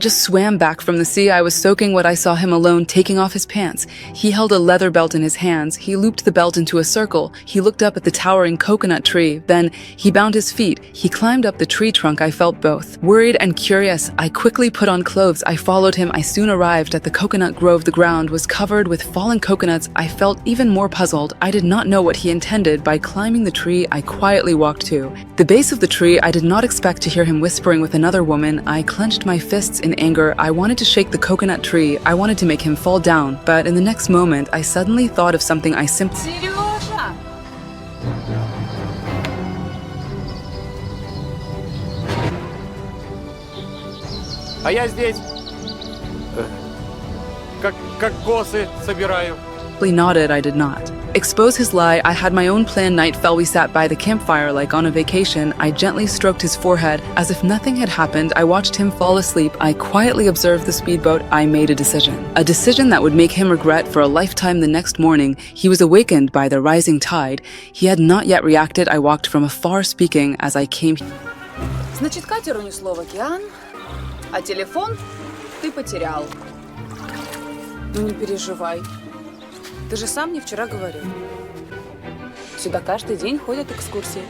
just swam back from the sea. I was soaking wet. I saw him alone, taking off his pants. He held a leather belt in his hands. He looped the belt into a circle. He looked up at the towering coconut tree. Then he bound his feet. He climbed up the tree trunk. I felt both worried and curious. I quickly put on clothes. I followed him. I soon arrived at the coconut grove. The ground was covered with fallen coconuts. I felt even more puzzled. I did not know what he intended by climbing the tree. I quietly walked to the base of the tree. I did not expect to hear him whispering with another woman. I clenched my fists in anger. I wanted to shake the coconut tree. I wanted to make him fall down, but in the next moment, I suddenly thought of something I simply... Сережа! А я здесь как косы собираю. nodded. I did not expose his lie. I had my own plan. Night fell. We sat by the campfire like on a vacation. I gently stroked his forehead. As if nothing had happened, I watched him fall asleep. I quietly observed the speedboat. I made a decision that would make him regret for a lifetime. The next morning, he was awakened by the rising tide. He had not yet reacted. I walked from afar, speaking as I came. Значит, катер унесло в океан, а телефон ты потерял. Ну не переживай. Ты же сам мне вчера говорил. Сюда каждый день ходят экскурсии.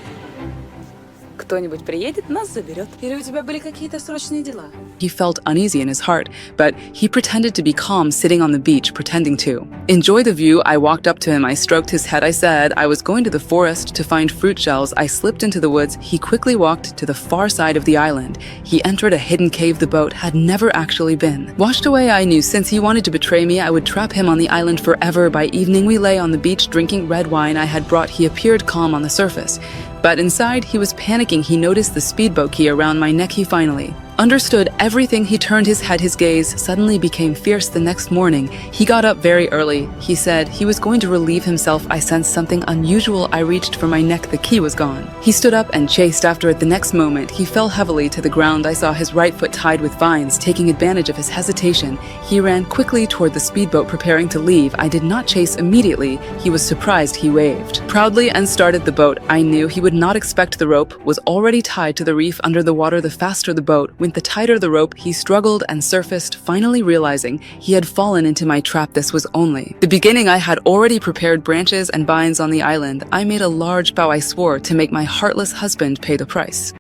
Кто-нибудь приедет, нас заберет. Или у тебя были какие-то срочные дела? He felt uneasy in his heart, but he pretended to be calm, sitting on the beach, pretending to enjoy the view. I walked up to him. I stroked his head. I said I was going to the forest to find fruit shells. I slipped into the woods. He quickly walked to the far side of the island. He entered a hidden cave the boat had never actually been. Washed away, I knew since he wanted to betray me, I would trap him on the island forever. By evening, we lay on the beach drinking red wine I had brought. He appeared calm on the surface, but inside he was panicking. He noticed the speedboat key around my neck. He finally understood everything. He turned his head. His gaze suddenly became fierce. The next morning, he got up very early. He said he was going to relieve himself. I sensed something unusual. I reached for my neck. The key was gone. He stood up and chased after it. The next moment, he fell heavily to the ground. I saw his right foot tied with vines. Taking advantage of his hesitation, he ran quickly toward the speedboat, preparing to leave. I did not chase immediately. He was surprised. He waved proudly and started the boat. I knew he would not expect the rope was already tied to the reef under the water. The faster the boat went, the tighter the rope. He struggled and surfaced, finally realizing he had fallen into my trap. This was only the beginning. I had already prepared branches and vines on the island. I made a large vow. I swore to make my heartless husband pay the price.